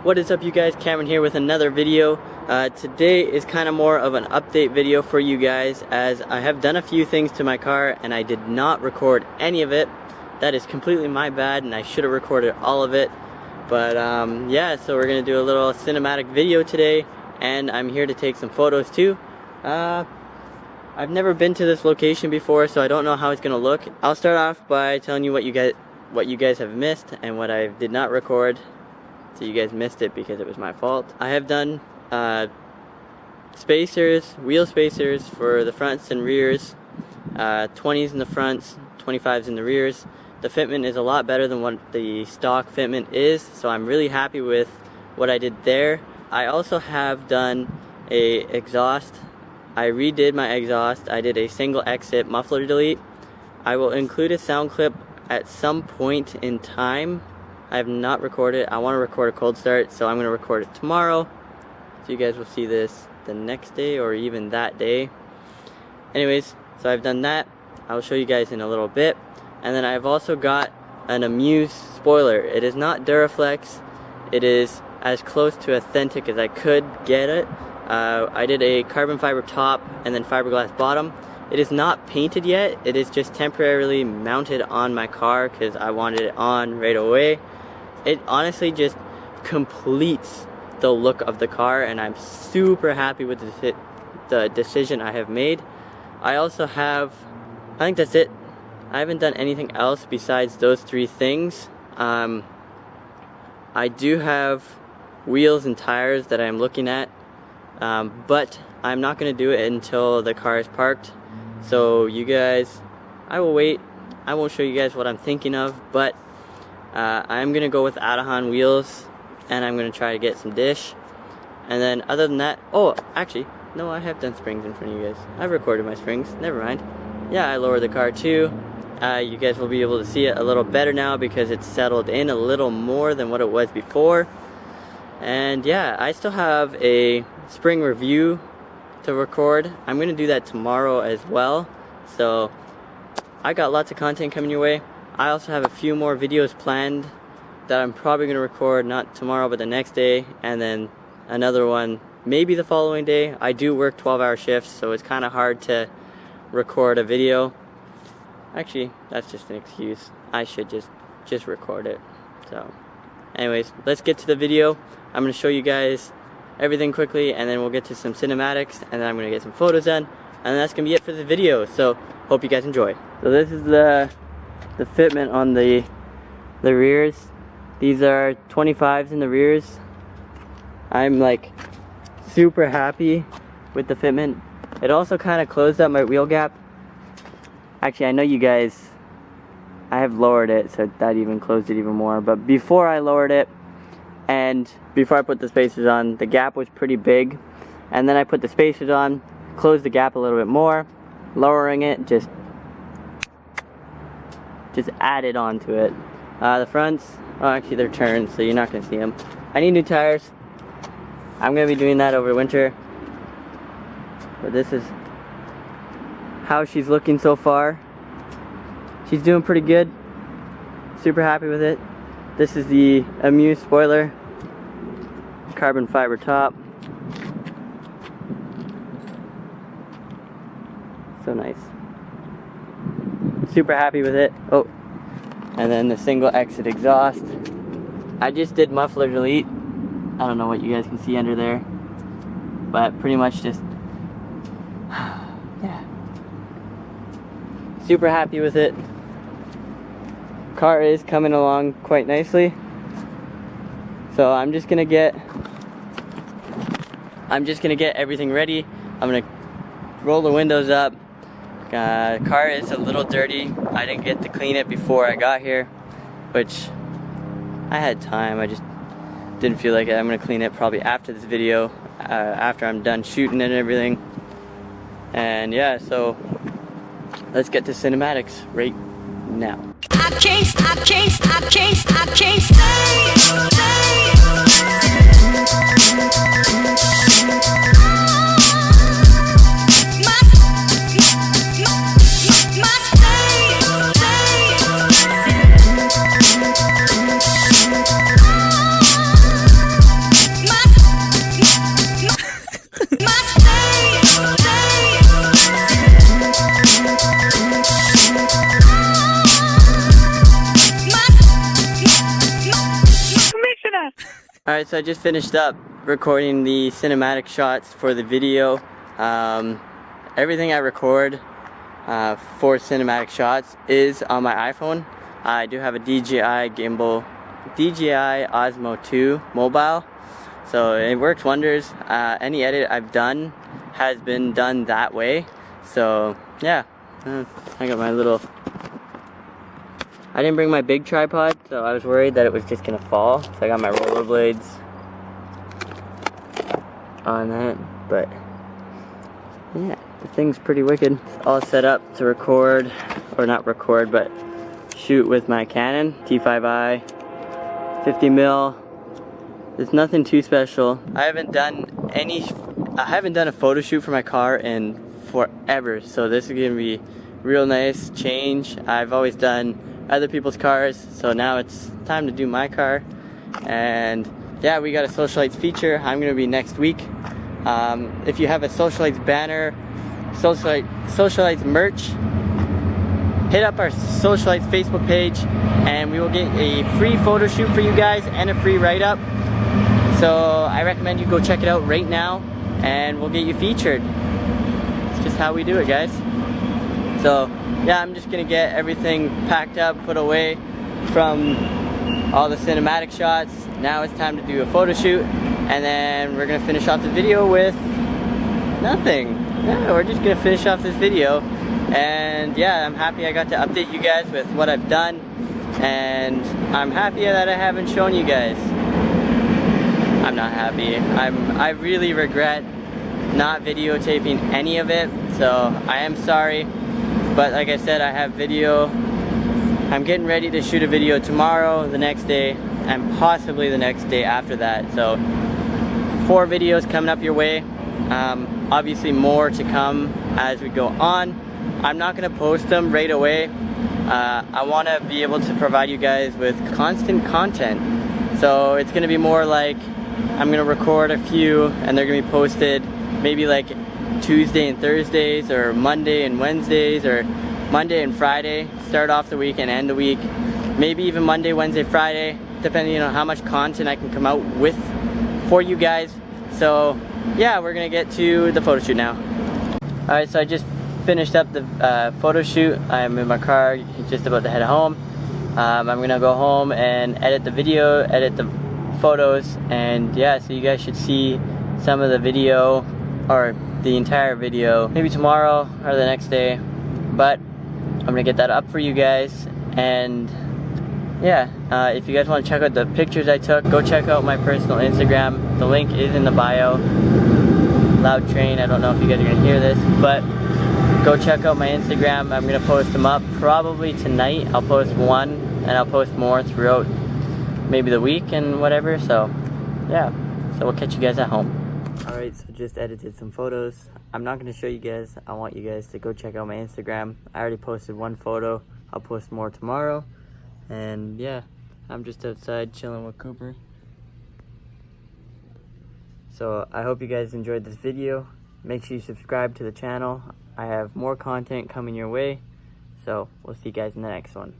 What is up, you guys? Cameron here with another video. Today is kind of more of an update video for you guys, as I have done a few things to my car and I did not record any of it. That is completely my bad, and I should have recorded all of it. But yeah, so we're gonna do a little cinematic video today, and I'm here to take some photos too. I've never been to this location before, so I don't know how it's gonna look. I'll start off by telling you what you guys have missed and what I did not record. So you guys missed it because it was my fault. I have done spacers, wheel spacers for the fronts and rears, 20s in the fronts, 25s in the rears. The fitment is a lot better than what the stock fitment is, so I'm really happy with what I did there. I also have done a exhaust. I redid my exhaust. I did a single exit muffler delete. I will include a sound clip at some point in time. I have not recorded. I want to record a cold start, so I'm going to record it tomorrow. So you guys will see this the next day or even that day. Anyways, so I've done that. I'll show you guys in a little bit. And then I've also got an Amuse spoiler. It is not Duraflex. It is as close to authentic as I could get it. I did a carbon fiber top and then fiberglass bottom. It is not painted yet. It is just temporarily mounted on my car because I wanted it on right away. It honestly just completes the look of the car, and I'm super happy with the decision I have made. I also have, I think that's it. I haven't done anything else besides those three things. I do have wheels and tires that I'm looking at, but I'm not going to do it until the car is parked. So you guys, I will wait. I won't show you guys what I'm thinking of, but I'm going to go with Adahan wheels, and I'm going to try to get some dish. And then other than that, oh, actually, no, I have done springs in front of you guys. I've recorded my springs, never mind. Yeah, I lowered the car too. You guys will be able to see it a little better now because it's settled in a little more than what it was before. And yeah, I still have a spring review to record. I'm going to do that tomorrow as well. So I got lots of content coming your way. I also have a few more videos planned that I'm probably going to record, not tomorrow but the next day, and then another one maybe the following day. I do work 12-hour shifts, so it's kind of hard to record a video. Actually, that's just an excuse. I should just record it. So anyways, let's get to the video. I'm going to show you guys everything quickly, and then we'll get to some cinematics, and then I'm going to get some photos done, and that's going to be it for the video. So hope you guys enjoy. So this is the fitment on the rears. These are 25s in the rears. I'm like super happy with the fitment. It also kind of closed up my wheel gap. Actually, I know you guys, I have lowered it, so that even closed it even more. But before I lowered it, and before I put the spacers on, the gap was pretty big. And then I put the spacers on, closed the gap a little bit more. Lowering it just added on to it. The fronts, oh, actually they're turned, so you're not going to see them. I need new tires. I'm going to be doing that over winter. But this is how she's looking so far. She's doing pretty good. Super happy with it. This is the Amuse spoiler. Carbon fiber top. So nice. Super happy with it. Oh, and then the single exit exhaust. I just did muffler delete. I don't know what you guys can see under there, but pretty much just yeah. Super happy with it. Car is coming along quite nicely. So I'm just gonna get everything ready. I'm gonna roll the windows up. Car is a little dirty. I didn't get to clean it before I got here, which I had time. I just didn't feel like it. I'm gonna clean it probably after this video, after I'm done shooting and everything. And yeah, so let's get to cinematics right now. I can't Alright, so I just finished up recording the cinematic shots for the video. Everything I record for cinematic shots is on my iPhone. I do have a DJI gimbal, DJI Osmo 2 mobile, so it works wonders. Any edit I've done has been done that way. So yeah, I got my little, I didn't bring my big tripod, so I was worried that it was just gonna fall. So I got my rollerblades on that, but yeah, the thing's pretty wicked. It's all set up to record, or not record, but shoot with my Canon T5i 50mm. There's nothing too special. I haven't done a photo shoot for my car in forever, so this is gonna be real nice change. I've always done other people's cars, so now it's time to do my car. And yeah, we got a Socialites feature. I'm gonna be next week. If you have a Socialites banner, Socialites merch, hit up our Socialites Facebook page and we will get a free photo shoot for you guys and a free write-up. So I recommend you go check it out right now and we'll get you featured. It's just how we do it, guys. So yeah, I'm just gonna get everything packed up, put away from all the cinematic shots. Now it's time to do a photo shoot, and then we're gonna finish off the video with nothing. Yeah, we're just gonna finish off this video. And yeah, I'm happy I got to update you guys with what I've done, and I'm happy that I haven't shown you guys. I'm not happy. I really regret not videotaping any of it, so I am sorry. But like I said, I have video. I'm getting ready to shoot a video tomorrow, the next day, and possibly the next day after that. So 4 videos coming up your way. Obviously more to come as we go on. I'm not gonna post them right away. I wanna be able to provide you guys with constant content. So it's gonna be more like I'm gonna record a few and they're gonna be posted maybe like Tuesday and Thursdays, or Monday and Wednesdays, or Monday and Friday. Start off the week and end the week. Maybe even Monday, Wednesday, Friday, depending on how much content I can come out with for you guys. So yeah, we're gonna get to the photo shoot now. Alright, so I just finished up the photo shoot. I'm in my car, just about to head home. I'm gonna go home and edit the video, edit the photos, and yeah, so you guys should see some of the video, or the entire video, maybe tomorrow or the next day. But I'm gonna get that up for you guys. And yeah, if you guys want to check out the pictures I took, go check out my personal Instagram. The link is in the bio. Loud train, I don't know if you guys are gonna hear this, but go check out my Instagram. I'm gonna post them up probably tonight. I'll post one and I'll post more throughout maybe the week and whatever. So yeah, so we'll catch you guys at home. Alright, so just edited some photos. I'm not going to show you guys. I want you guys to go check out my Instagram. I already posted one photo. I'll post more tomorrow. And yeah, I'm just outside chilling with Cooper. So I hope you guys enjoyed this video. Make sure you subscribe to the channel. I have more content coming your way. So we'll see you guys in the next one.